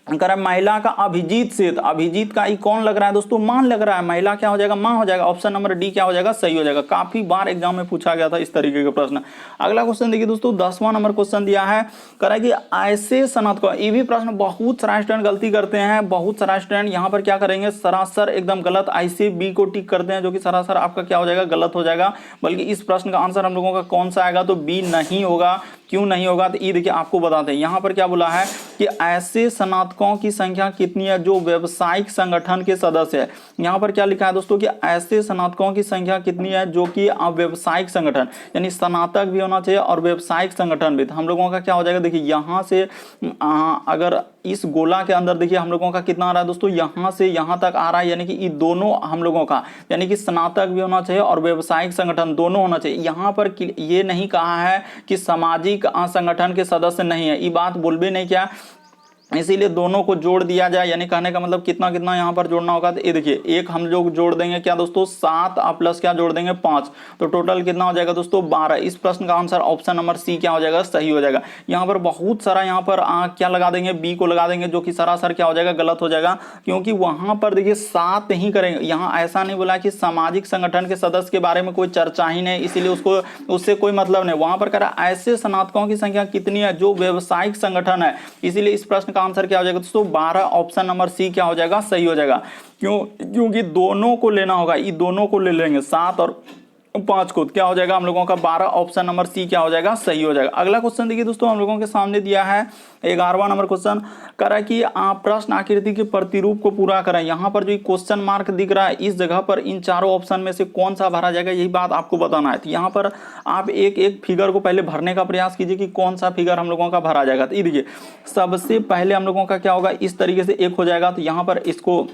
करा महिला का अभिजीत से, तो अभिजीत का ही कौन लग रहा है दोस्तों मान लग रहा है, महिला क्या हो जाएगा मां हो जाएगा। ऑप्शन नंबर डी क्या हो जाएगा सही हो जाएगा। काफी बार एग्जाम में पूछा गया था इस तरीके का प्रश्न। अगला क्वेश्चन देखिए दोस्तों 10वां नंबर क्वेश्चन दिया है, कह रहा है कि ऐसे सनत को, ये भी प्रश्न बहुत सारा स्टूडेंट गलती करते हैं, बहुत सारा स्टूडेंट यहाँ पर क्या करेंगे सरासर एकदम गलत ऐसे बी को टिक करते हैं, जो कि सरासर आपका क्या हो जाएगा गलत हो जाएगा। बल्कि इस प्रश्न का आंसर हम लोगों का कौन सा आएगा, तो बी नहीं होगा। क्यों नहीं होगा, तो ये देखिए आपको बताते हैं। यहाँ पर क्या बोला है कि ऐसे स्नातकों की संख्या कितनी है जो व्यवसायिक संगठन के सदस्य है। यहाँ पर क्या लिखा है दोस्तों कि ऐसे स्नातकों की संख्या कितनी है जो कि व्यवसायिक संगठन, यानी स्नातक भी होना चाहिए और व्यवसायिक संगठन भी। तो हम लोगों का क्या हो जाएगा, देखिए यहाँ से अगर इस गोला के अंदर देखिए हम लोगों का कितना आ रहा है दोस्तों, यहाँ से यहाँ तक आ रहा है, यानी कि ये दोनों हम लोगों का, यानी कि स्नातक भी होना चाहिए और व्यवसायिक संगठन दोनों होना चाहिए। यहाँ पर ये नहीं कहा है कि सामाजिक संगठन के सदस्य नहीं है, ये बात बोल भी नहीं किया, इसीलिए दोनों को जोड़ दिया जाए। यानी कहने का मतलब कितना कितना यहाँ पर जोड़ना होगा, तो ये देखिए एक हम लोग जोड़ देंगे क्या दोस्तों 7 प्लस क्या जोड़ देंगे 5, तो टोटल कितना हो जाएगा दोस्तों 12। इस प्रश्न का आंसर ऑप्शन नंबर सी क्या हो जाएगा सही हो जाएगा। यहाँ पर बहुत सारा यहाँ पर क्या लगा देंगे बी को लगा देंगे, जो कि सरासर क्या हो जाएगा गलत हो जाएगा, क्योंकि वहां पर देखिए 7 ही करेंगे। यहाँ ऐसा नहीं बोला कि सामाजिक संगठन के सदस्य के बारे में कोई चर्चा ही नहीं, इसीलिए उसको उससे कोई मतलब नहीं। वहां पर कह रहा है ऐसे स्नातकों की संख्या कितनी है जो व्यवसायिक संगठन है, इसीलिए इस प्रश्न आंसर क्या हो जाएगा दोस्तों 12। ऑप्शन नंबर सी क्या हो जाएगा सही हो जाएगा। क्योंकि दोनों को लेना होगा, ये दोनों को ले लेंगे 7 और 5 को, क्या हो जाएगा हम लोगों का 12। ऑप्शन नंबर सी क्या हो जाएगा सही हो जाएगा। अगला क्वेश्चन देखिए दोस्तों हम लोगों के सामने दिया है 11वां नंबर क्वेश्चन, कह रहा है कि आप प्रश्न आकृति के प्रतिरूप को पूरा करें। यहाँ पर जो क्वेश्चन मार्क दिख रहा है इस जगह पर इन चारों ऑप्शन में से कौन सा भरा जाएगा, यही बात आपको बताना है। तो यहाँ पर आप एक एक फिगर को पहले भरने का प्रयास कीजिए कि कौन सा फिगर हम लोगों का भरा जाएगा। तो ये देखिए सबसे पहले हम लोगों का क्या होगा, इस तरीके से एक हो जाएगा, तो यहाँ पर इसको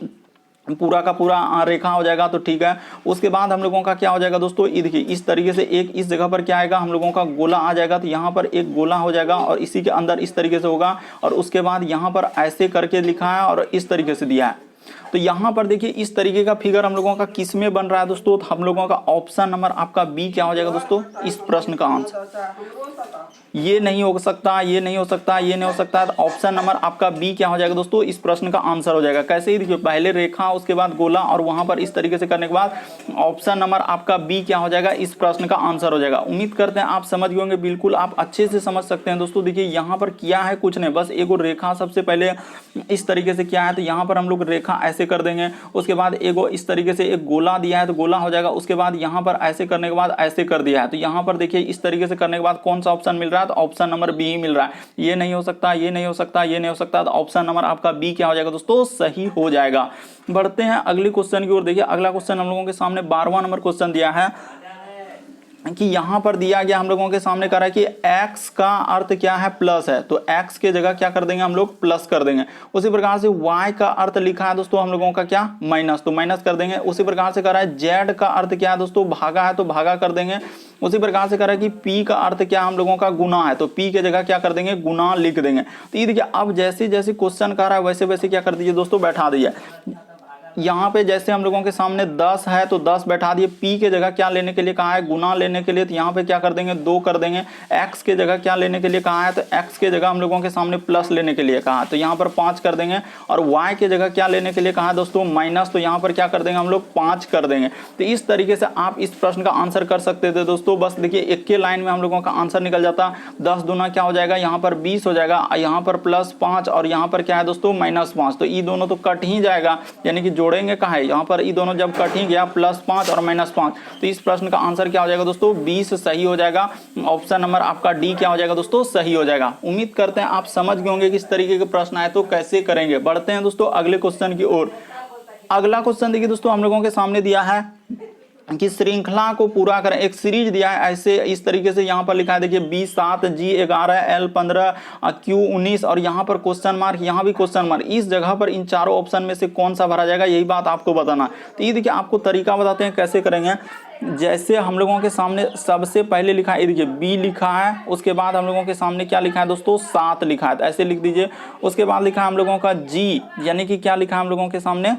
पूरा का पूरा रेखा हो जाएगा, तो ठीक है। उसके बाद हम लोगों का क्या हो जाएगा दोस्तों, ये देखिए इस तरीके से एक इस जगह पर क्या आएगा हम लोगों का गोला आ जाएगा, तो यहाँ पर एक गोला हो जाएगा और इसी के अंदर इस तरीके से होगा, और उसके बाद यहाँ पर ऐसे करके लिखा है और इस तरीके से दिया है। तो यहाँ पर देखिए इस तरीके का फिगर हम लोगों का किस में बन रहा है दोस्तों, तो हम लोगों का ऑप्शन नंबर आपका बी क्या हो जाएगा दोस्तों इस प्रश्न का आंसर। ये नहीं हो सकता, ये नहीं हो सकता, ये नहीं हो सकता, तो ऑप्शन नंबर आपका बी क्या हो जाएगा दोस्तों, इस प्रश्न का आंसर हो जाएगा। कैसे ही देखिए, पहले रेखा उसके बाद गोला और वहां पर इस तरीके से करने के बाद ऑप्शन नंबर आपका बी क्या हो जाएगा, इस प्रश्न का आंसर हो जाएगा। उम्मीद करते हैं आप समझ गए होंगे, बिल्कुल आप अच्छे से समझ सकते हैं दोस्तों। देखिए यहाँ पर किया है कुछ नहीं, बस एगो रेखा सबसे पहले इस तरीके से किया है, तो यहाँ पर हम लोग रेखा ऐसे कर देंगे, उसके बाद एगो इस तरीके से एक गोला दिया है तो गोला हो जाएगा, उसके बाद यहाँ पर ऐसे करने के बाद ऐसे कर दिया है, तो यहाँ पर देखिए इस तरीके से करने के बाद कौन सा ऑप्शन मिल रहा है, तो ऑप्शन नंबर बी ही मिल रहा है। ये नहीं हो सकता, ये नहीं हो सकता, ये नहीं हो सकता, तो ऑप्शन नंबर आपका बी क्या हो जाएगा दोस्तों, सही हो जाएगा। बढ़ते हैं अगले क्वेश्चन की ओर। देखिए अगला क्वेश्चन हम लोगों के सामने 12वां नंबर क्वेश्चन दिया है कि यहाँ पर दिया गया हम लोगों के सामने कह रहा है कि x का अर्थ क्या है, प्लस है, तो x के जगह क्या कर देंगे हम लोग, प्लस कर देंगे। उसी प्रकार से y का अर्थ लिखा है दोस्तों हम लोगों का क्या, माइनस, तो माइनस कर देंगे। उसी प्रकार से कह रहा है z का अर्थ क्या है दोस्तों, भागा है, तो भागा कर देंगे। उसी प्रकार से कह रहा है कि p का अर्थ क्या हम लोगों का, गुना है, तो p के जगह क्या कर देंगे, गुना लिख देंगे। तो ये देखिए अब जैसे जैसे क्वेश्चन कर रहा है वैसे वैसे क्या कर दीजिए दोस्तों, बैठा दीजिए। यहाँ पे जैसे हम लोगों के सामने 10 है तो 10 बैठा दिए, p के जगह क्या लेने के लिए कहा है, गुना लेने के लिए, तो यहाँ पे क्या कर देंगे, 2 कर देंगे। x के जगह क्या लेने के लिए कहा है, तो x के जगह हम लोगों के सामने प्लस लेने के लिए कहा है, तो यहाँ पर 5 कर देंगे। और y के जगह क्या लेने के लिए कहा है दोस्तों, माइनस, तो यहाँ पर क्या कर देंगे हम लोग, 5 कर देंगे। तो इस तरीके से आप इस प्रश्न का आंसर कर सकते थे दोस्तों। बस देखिए एक के लाइन में हम लोगों का आंसर निकल जाता। 10 दूना क्या हो जाएगा, यहाँ पर 20 हो जाएगा, यहाँ पर +5 और यहाँ पर क्या है दोस्तों, -5, तो ये दोनों तो कट ही जाएगा, यानी कि जोड़ेंगे कहाँ है, यहाँ पर ये दोनों जब कट ही गया, +5 और -5, तो इस प्रश्न का आंसर क्या हो जाएगा दोस्तों, 20 सही हो जाएगा। ऑप्शन नंबर आपका डी क्या हो जाएगा दोस्तों, सही हो जाएगा। उम्मीद करते हैं आप समझ गए होंगे कि इस तरीके के प्रश्न आए तो कैसे करेंगे। बढ़ते हैं दोस्तों अगले क्वेश्चन की ओर। अगला क्वेश्चन देखिए दोस्तों हम लोगों के सामने दिया है कि श्रृंखला को पूरा करें, एक सीरीज दिया है ऐसे इस तरीके से, यहाँ पर लिखा है देखिए B7 G11 L15 Q19 और यहाँ पर क्वेश्चन मार्क, यहाँ भी क्वेश्चन मार्क। इस जगह पर इन चारों ऑप्शन में से कौन सा भरा जाएगा, यही बात आपको बताना। तो ये देखिए आपको तरीका बताते हैं कैसे करेंगे। जैसे हम लोगों के सामने सबसे पहले लिखा है, ये देखिए B लिखा है, उसके बाद हम लोगों के सामने क्या लिखा है दोस्तों, 7 लिखा है, तो ऐसे लिख दीजिए। उसके बाद लिखा है हम लोगों का G, यानी कि क्या लिखा है हम लोगों के सामने,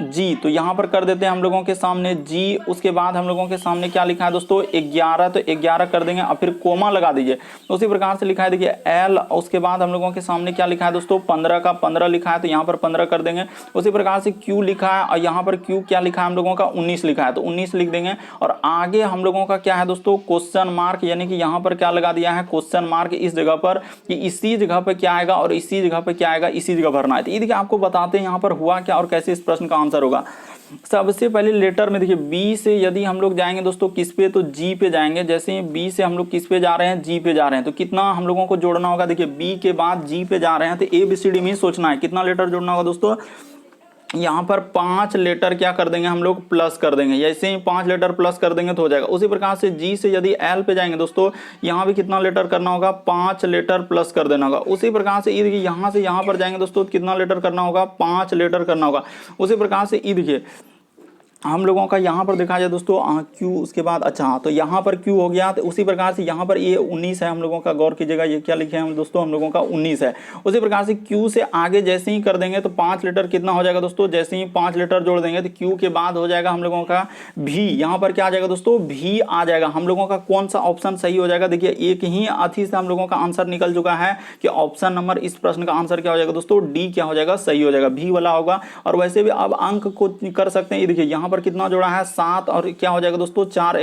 जी, तो यहाँ पर कर देते हैं हम लोगों के सामने जी। उसके बाद हम लोगों के सामने क्या लिखा है दोस्तों, 11, तो 11 कर देंगे और फिर कोमा लगा दीजिए। उसी प्रकार से लिखा है देखिए एल, उसके बाद हम लोगों के सामने क्या लिखा है दोस्तों, 15 का 15 लिखा है, तो यहाँ पर 15 कर देंगे। उसी प्रकार से क्यू लिखा है और यहाँ पर क्यू क्या लिखा है हम लोगों का, 19 लिखा है, तो 19 लिख देंगे। और आगे हम लोगों का क्या है दोस्तों, क्वेश्चन मार्क, यानी कि यहाँ पर क्या लगा दिया है, क्वेश्चन मार्क इस जगह पर, कि इसी जगह पर क्या आएगा और इसी जगह पर क्या आएगा, इसी जगह भरना है। तो ये देखिए आपको बताते हैं यहाँ पर हुआ क्या और कैसे इस प्रश्न का आंसर होगा। सबसे पहले लेटर में देखिए बी से यदि हम लोग जाएंगे दोस्तों किस पे, तो जी पे जाएंगे। जैसे ही बी से हम लोग किस पे जा रहे हैं, जी पे जा रहे हैं, तो कितना हम लोगों को जोड़ना होगा, देखिए बी के बाद जी पे जा रहे हैं, तो ABCD में ही सोचना है कितना लेटर जोड़ना होगा दोस्तों। यहाँ पर 5 लेटर क्या कर देंगे हम लोग, प्लस कर देंगे। जैसे ही 5 लेटर प्लस कर देंगे तो हो जाएगा। उसी प्रकार से जी से यदि एल पे जाएंगे दोस्तों, यहाँ भी कितना लेटर करना होगा, 5 लेटर प्लस कर देना होगा। उसी प्रकार से देखिए यहाँ से यहाँ पर जाएंगे दोस्तों, कितना लेटर करना होगा, 5 लेटर करना होगा। उसी प्रकार से देखिए हम लोगों का यहाँ पर देखा जाए दोस्तों क्यू, उसके बाद अच्छा तो यहाँ पर क्यू हो गया। तो उसी प्रकार से यहाँ पर ये 19 है हम लोगों का, गौर कीजिएगा ये क्या लिखे हैं हम दोस्तों, हम लोगों का 19 है। उसी प्रकार से क्यू से आगे जैसे ही कर देंगे तो 5 लेटर कितना हो जाएगा दोस्तों, जैसे ही 5 लेटर जोड़ देंगे तो क्यू के बाद हो जाएगा हम लोगों का भी। यहाँ पर क्या आ जाएगा दोस्तों, भी आ जाएगा। हम लोगों का कौन सा ऑप्शन सही हो जाएगा, देखिए एक ही अथी से हम लोगों का आंसर निकल चुका है कि ऑप्शन नंबर इस प्रश्न का आंसर क्या हो जाएगा दोस्तों, डी क्या हो जाएगा, सही हो जाएगा, भी वाला होगा। और वैसे भी अब अंक को कर सकते हैं। देखिए यहाँ पर कितना जोड़ा है, 7 और क्या हो जाएगा दोस्तों 4,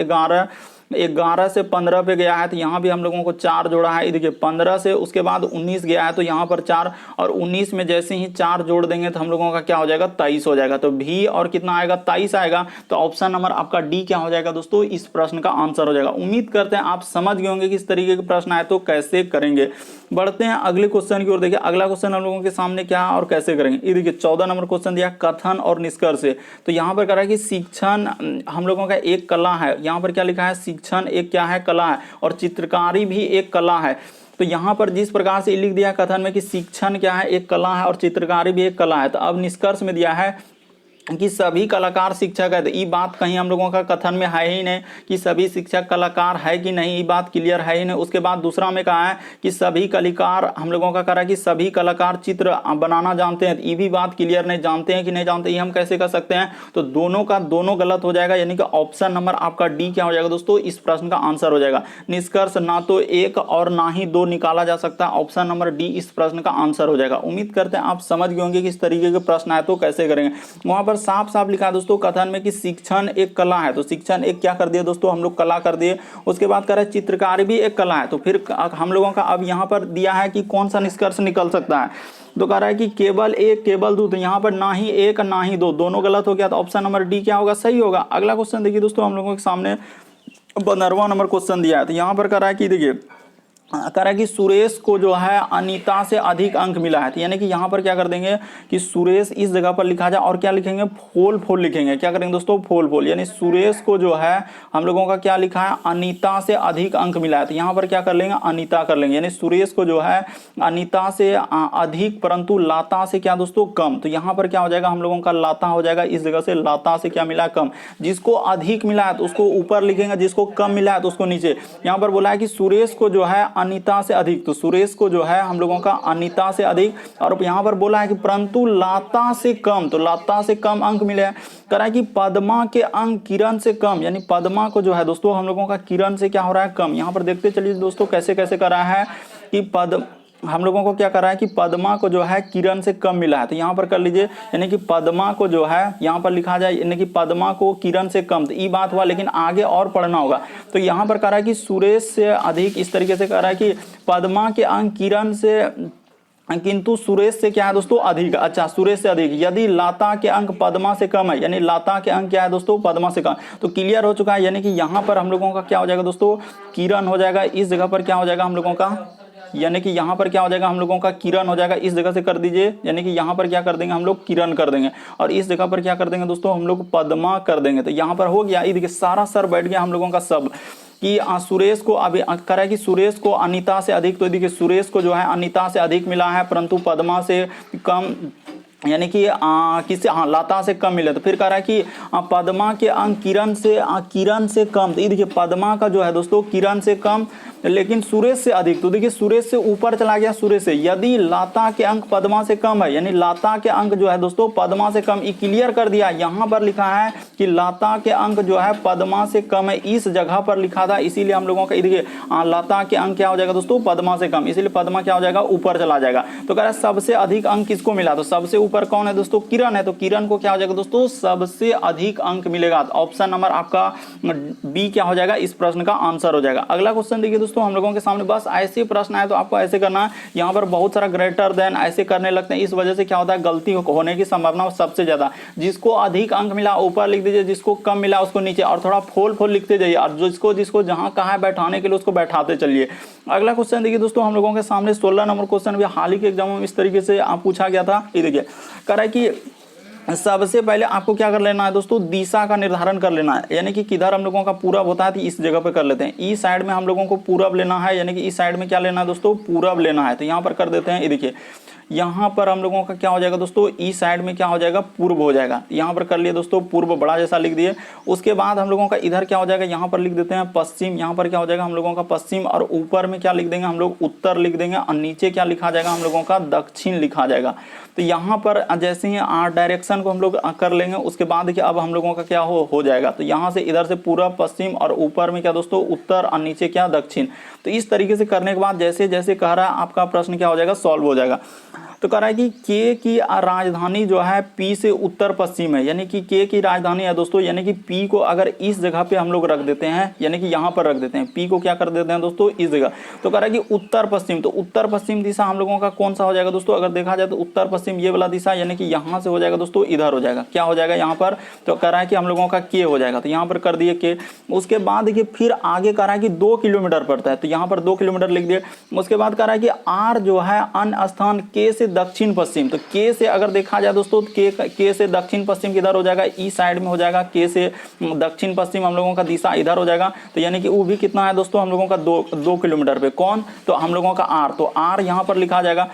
11 से 15 पे गया है, तो यहाँ भी हम लोगों को 4 जोड़ा है। देखिए 15 से उसके बाद 19 गया है, तो यहाँ पर 4 और 19 में जैसे ही 4 जोड़ देंगे तो हम लोगों का क्या हो जाएगा, 23 हो जाएगा। तो भी और कितना आएगा, 23 आएगा। तो ऑप्शन नंबर आपका डी क्या हो जाएगा दोस्तों, इस प्रश्न का आंसर हो जाएगा। उम्मीद करते हैं आप समझ गए होंगे कि इस तरीके के प्रश्न आए तो कैसे करेंगे। बढ़ते हैं अगले क्वेश्चन की ओर। देखिए अगला क्वेश्चन हम लोगों के सामने क्या और कैसे करेंगे। ये देखिए 14 नंबर क्वेश्चन दिया, कथन और निष्कर्ष। तो यहाँ पर कह रहा है कि शिक्षण हम लोगों का एक कला है। यहाँ पर क्या लिखा है, शिक्षण एक क्या है, कला है, और चित्रकारी भी एक कला है। तो यहाँ पर जिस प्रकार से लिख दिया कथन में कि शिक्षण क्या है, एक कला है, और चित्रकारी भी एक कला है। तो अब निष्कर्ष में दिया है कि सभी कलाकार शिक्षक है, तो ये बात कहीं हम लोगों का कथन में है ही नहीं कि सभी शिक्षक कलाकार है कि नहीं, ये बात क्लियर है ही नहीं। उसके बाद दूसरा में कहा है कि सभी कलाकार, हम लोगों का कह रहा है कि सभी कलाकार चित्र बनाना जानते हैं, तो ये भी बात क्लियर नहीं, जानते हैं कि नहीं जानते, ये हम कैसे कर सकते हैं, तो दोनों का दोनों गलत हो जाएगा, यानी कि ऑप्शन नंबर आपका डी क्या हो जाएगा दोस्तों, इस प्रश्न का आंसर हो जाएगा। निष्कर्ष ना तो 1 और ना ही 2 निकाला जा सकता, ऑप्शन नंबर डी इस प्रश्न का आंसर हो जाएगा। उम्मीद करते हैं आप समझ गए होंगे कि इस तरीके के प्रश्न आए तो कैसे करेंगे। वहां पर साफ साफ लिखा है दोस्तों कथन में कि शिक्षण एक कला है, तो शिक्षण एक क्या कर दिया दोस्तों, हम लोग कला कर दिए। उसके बाद कह रहे चित्रकारी भी एक कला है, तो फिर हम लोगों का अब यहाँ पर दिया है कि कौन सा निष्कर्ष निकल सकता है, तो कह रहा है कि केवल एक केवल दो, तो यहाँ पर ना ही 1 ना ही 2 दोनों गलत हो गया, तो ऑप्शन नंबर डी क्या होगा, सही होगा। अगला क्वेश्चन देखिए दोस्तों, हम लोगों के सामने 15वां नंबर क्वेश्चन दिया है, तो यहाँ पर कह रहा है कि देखिए कह रहा है कि सुरेश को जो है अनीता से अधिक अंक मिला है, तो यानी कि यहाँ पर क्या कर देंगे कि सुरेश इस जगह पर लिखा जाए और क्या लिखेंगे, फोल फोल लिखेंगे। क्या करेंगे दोस्तों, फोल फोल, यानी सुरेश को जो है हम लोगों का क्या लिखा है, अनीता से अधिक अंक मिला है, तो यहाँ पर क्या कर लेंगे, अनीता कर लेंगे, यानी सुरेश को जो है अनीता से अधिक परंतु लाता से क्या दोस्तों कम, तो यहाँ पर क्या हो जाएगा, हम लोगों का लाता हो जाएगा, इस जगह से लाता से क्या मिला है, कम। जिसको अधिक मिला है तो उसको ऊपर लिखेंगे, जिसको कम मिला है तो उसको नीचे। यहाँ पर बोला है कि सुरेश को जो है अनीता से अधिक, तो सुरेश को जो है हम लोगों का अनीता से अधिक, और यहाँ पर बोला है कि परंतु लाता से कम, तो लाता से कम अंक मिले हैं। कह रहा है कि पद्मा के अंक किरण से कम, यानी पद्मा को जो है दोस्तों हम लोगों का किरण से क्या हो रहा है, कम। यहाँ पर देखते चलिए दोस्तों कैसे कैसे कर रहा है कि हम लोगों को क्या कर रहा है कि पद्मा को जो है किरण से कम मिला है, तो यहाँ पर कर लीजिए, यानी कि पद्मा को जो है यहाँ पर लिखा जाए, यानी कि पद्मा को किरण से कम, तो ये बात हुआ, लेकिन आगे और पढ़ना होगा। तो यहाँ पर कह रहा है कि सुरेश से अधिक, इस तरीके से कह रहा है कि पद्मा के अंक किरण से किंतु सुरेश से क्या है दोस्तों अधिक। अच्छा, सुरेश से अधिक, यदि लाता के अंक पद्मा से कम है, यानी लाता के अंक क्या है दोस्तों, पद्मा से कम, तो क्लियर हो चुका है। यानी कि यहाँ पर हम लोगों का क्या हो जाएगा दोस्तों, किरण हो जाएगा, इस जगह पर क्या हो जाएगा हम लोगों का, यानी कि यहाँ पर क्या हो जाएगा हम लोगों का किरण हो जाएगा, इस जगह से कर दीजिए, यानी कि यहाँ पर क्या कर देंगे हम लोग, किरण कर देंगे, और इस जगह पर क्या कर देंगे दोस्तों, हम लोग पद्मा कर देंगे। तो यहाँ पर हो गया, ये देखिए सारा सर बैठ गया हम लोगों का सब, कि सुरेश को अभी कह रहा है कि सुरेश को अनीता से अधिक, तो देखिए सुरेश को जो है अनीता से अधिक मिला है परंतु पद्मा से कम, यानी कि किससे, हाँ लाता से कम मिले। तो फिर कह रहा है कि पद्मा के अंक किरण से कम, तो ये देखिए पद्मा का जो है दोस्तों किरण से कम, लेकिन सुरेश से अधिक, तो देखिए सुरेश से ऊपर चला गया, सुरेश से, यदि लाता के अंक पद्मा से कम है, यानी लाता के अंक जो है दोस्तों पद्मा से कम, ये क्लियर कर दिया। यहाँ पर लिखा है कि लाता के अंक जो है पद्मा से कम है, इस जगह पर लिखा था, इसीलिए हम लोगों का देखिए लाता के अंक क्या हो जाएगा दोस्तों, पद्मा से कम, इसीलिए पद्मा क्या हो जाएगा, ऊपर चला जाएगा। तो कह रहा है सबसे अधिक अंक किसको मिला, तो सबसे ऊपर कौन है दोस्तों, किरण है, तो किरण को क्या हो जाएगा दोस्तों, सबसे अधिक अंक मिलेगा। तो ऑप्शन नंबर आपका बी क्या हो जाएगा, इस प्रश्न का आंसर हो जाएगा। अगला क्वेश्चन देखिए दोस्तों, हम लोगों के सामने बस ऐसे प्रश्न आए तो आपको ऐसे करना है। यहाँ पर बहुत सारा ग्रेटर देन ऐसे करने लगते हैं, इस वजह से क्या होता है, गलती होने की संभावना सबसे ज्यादा। जिसको अधिक अंक मिला ऊपर लिख दीजिए, जिसको कम मिला उसको नीचे, और थोड़ा फोल फोल लिखते जाइए, और जिसको जिसको जहां कहा है बैठाने के लिए उसको बैठाते चलिए। अगला क्वेश्चन देखिए दोस्तों, हम लोगों के सामने 16 नंबर क्वेश्चन भी हाल ही के एग्जाम में इस तरीके से पूछा गया था। ये देखिए कह रहा है कि सबसे पहले आपको क्या कर लेना है दोस्तों, दिशा का निर्धारण कर लेना है, यानी कि किधर हम लोगों का पूरब होता है, तो इस जगह पे कर लेते हैं। ई साइड में हम लोगों को पूरब लेना है, यानी कि इस साइड में क्या लेना है दोस्तों, पूरब लेना है, तो यहाँ पर कर देते हैं। ये देखिए यहाँ पर हम लोगों का क्या हो जाएगा दोस्तों, ई साइड में क्या हो जाएगा, पूर्व हो जाएगा, यहाँ पर कर लिए दोस्तों पूर्व, बड़ा जैसा लिख दिए। उसके बाद हम लोगों का इधर क्या हो जाएगा, यहाँ पर लिख देते हैं पश्चिम, यहाँ पर क्या हो जाएगा हम लोगों का पश्चिम, और ऊपर में क्या लिख देंगे हम लोग, उत्तर लिख देंगे, और नीचे क्या लिखा जाएगा हम लोगों का, दक्षिण लिखा जाएगा। तो यहाँ पर जैसे ही डायरेक्शन को हम लोग कर लेंगे, उसके बाद देखिए अब हम लोगों का क्या हो जाएगा, तो यहाँ से इधर से पूरब पश्चिम, और ऊपर में क्या दोस्तों उत्तर, और नीचे क्या दक्षिण। तो इस तरीके से करने के बाद जैसे जैसे कह रहा है आपका प्रश्न क्या हो जाएगा, सॉल्व हो जाएगा। तो कह रहा है कि के की राजधानी जो है पी से उत्तर पश्चिम है, यानी कि के की राजधानी है दोस्तों, यानी कि पी को अगर इस जगह पे हम लोग रख देते हैं, यानी कि यहाँ पर रख देते हैं, पी को क्या कर देते हैं दोस्तों, इस जगह। तो कह रहा है कि उत्तर पश्चिम, तो उत्तर पश्चिम दिशा हम लोगों का कौन सा हो जाएगा दोस्तों, अगर देखा जाए तो उत्तर पश्चिम ये वाला दिशा, यानी कि यहाँ से हो जाएगा दोस्तों, इधर हो जाएगा, क्या हो जाएगा यहाँ पर, तो कह रहा है कि हम लोगों का के हो जाएगा, तो यहाँ पर कर दिए के। उसके बाद देखिए फिर आगे कह रहा है कि 2 किलोमीटर पड़ता है, तो यहाँ पर 2 किलोमीटर लिख दिए। उसके बाद कह रहा है कि आर जो है अन्य स्थान के से दक्षिण पश्चिम, तो के से अगर देखा जाए दोस्तों, के से दक्षिण पश्चिम किधर हो जाएगा, ई साइड में हो जाएगा, के से दक्षिण पश्चिम हम लोगों का दिशा इधर हो जाएगा। तो यानी कि वो भी कितना है दोस्तों हम लोगों का 2 किलोमीटर पे, कौन, तो हम लोगों का आर, तो आर यहाँ पर लिखा जाएगा।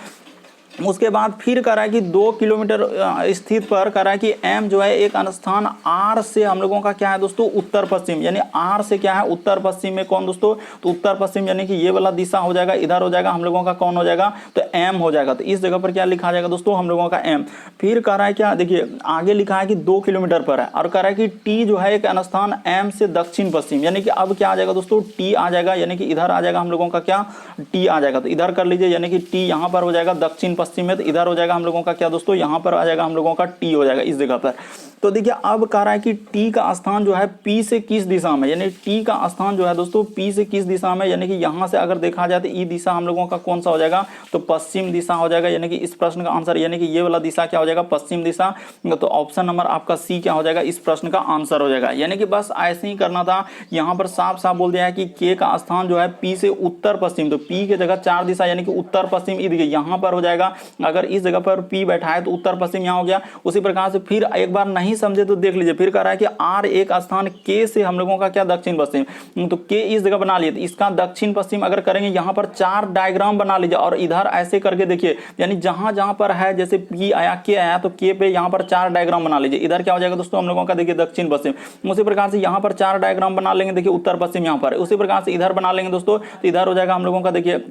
उसके बाद फिर कह रहा है कि 2 किलोमीटर स्थित पर कह रहा है कि एम जो है एक स्थान आर से हम लोगों का क्या है दोस्तों उत्तर पश्चिम, यानी आर से क्या है उत्तर पश्चिम में कौन दोस्तों, तो उत्तर पश्चिम यानी कि ये वाला दिशा हो जाएगा, इधर हो जाएगा हम लोगों का कौन हो जाएगा, तो एम हो जाएगा। तो इस जगह पर क्या लिखा जाएगा दोस्तों हम लोगों का एम। फिर कह रहा है क्या, देखिए आगे लिखा है कि 2 किलोमीटर पर है और कह रहा है कि टी जो है एक स्थान एम से दक्षिण पश्चिम, यानी कि अब क्या आ जाएगा दोस्तों टी आ जाएगा, यानी कि इधर आ जाएगा हम लोगों का क्या टी आ जाएगा। तो इधर कर लीजिए, यानी कि टी यहाँ पर हो जाएगा दक्षिण पश्चिम में, तो इधर हो जाएगा हम लोगों का क्या दोस्तों, यहाँ पर आ जाएगा हम लोगों का टी हो जाएगा इस जगह पर। तो देखिए अब कह रहा है कि टी का स्थान जो है पी से किस दिशा में, यानी टी का स्थान जो है दोस्तों पी से किस दिशा में, यानी कि यहां से अगर देखा जाए तो ई दिशा हम लोगों का कौन सा हो जाएगा, तो पश्चिम दिशा हो जाएगा। यानी कि इस प्रश्न का आंसर यानी कि ये वाला दिशा क्या हो जाएगा, पश्चिम दिशा। तो ऑप्शन नंबर आपका सी क्या हो जाएगा, इस प्रश्न का आंसर हो जाएगा। यानी कि बस ऐसे ही करना था, यहाँ पर साफ साफ बोल दिया है कि के का स्थान जो है पी से उत्तर पश्चिम, तो पी की जगह 4 दिशा यानी कि उत्तर पश्चिम ई देखिए यहाँ पर हो जाएगा। अगर इस जगह पर पी बैठा है तो उत्तर पश्चिम यहाँ हो गया। उसी प्रकार से फिर एक बार नहीं समझे तो देख लीजिए, फिर कह रहा है कि आर एक स्थान के से हम लोगों का क्या दक्षिण पश्चिम, तो के इस जगह बना लिए, तो इसका दक्षिण पश्चिम अगर करेंगे यहाँ पर 4 डायग्राम बना लीजिए और इधर ऐसे करके देखिए, यानी जहां जहां पर है जैसे पी आया के आया तो के पे यहाँ पर 4 डायग्राम बना लीजिए। इधर क्या हो जाएगा दोस्तों हम लोगों का देखिए दक्षिण पश्चिम। उसी प्रकार से यहाँ पर 4 डायग्राम बना लेंगे, देखिए उत्तर पश्चिम यहाँ पर। उसी प्रकार से इधर बना लेंगे दोस्तों, तो इधर हो जाएगा हम लोगों का देखिए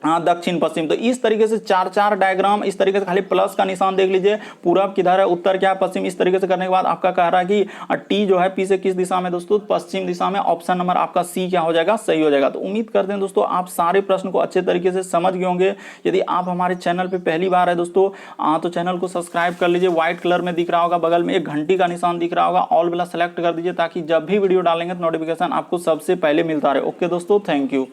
हाँ दक्षिण पश्चिम। तो इस तरीके से 4 डायग्राम इस तरीके से, खाली प्लस का निशान देख लीजिए, पूरब किधर है, उत्तर क्या है, पश्चिम। इस तरीके से करने के बाद आपका कह रहा है कि टी जो है पी से किस दिशा में दोस्तों, पश्चिम दिशा में। ऑप्शन नंबर आपका सी क्या हो जाएगा, सही हो जाएगा। तो उम्मीद करते हैं दोस्तों आप सारे प्रश्न को अच्छे तरीके से समझ गए होंगे। यदि आप हमारे चैनल पर पहली बार है दोस्तों तो चैनल को सब्सक्राइब कर लीजिए, व्हाइट कलर में दिख रहा होगा, बगल में एक घंटी का निशान दिख रहा होगा, ऑल वाला सेलेक्ट कर दीजिए ताकि जब भी वीडियो डालेंगे तो नोटिफिकेशन आपको सबसे पहले मिलता रहे। ओके दोस्तों, थैंक यू।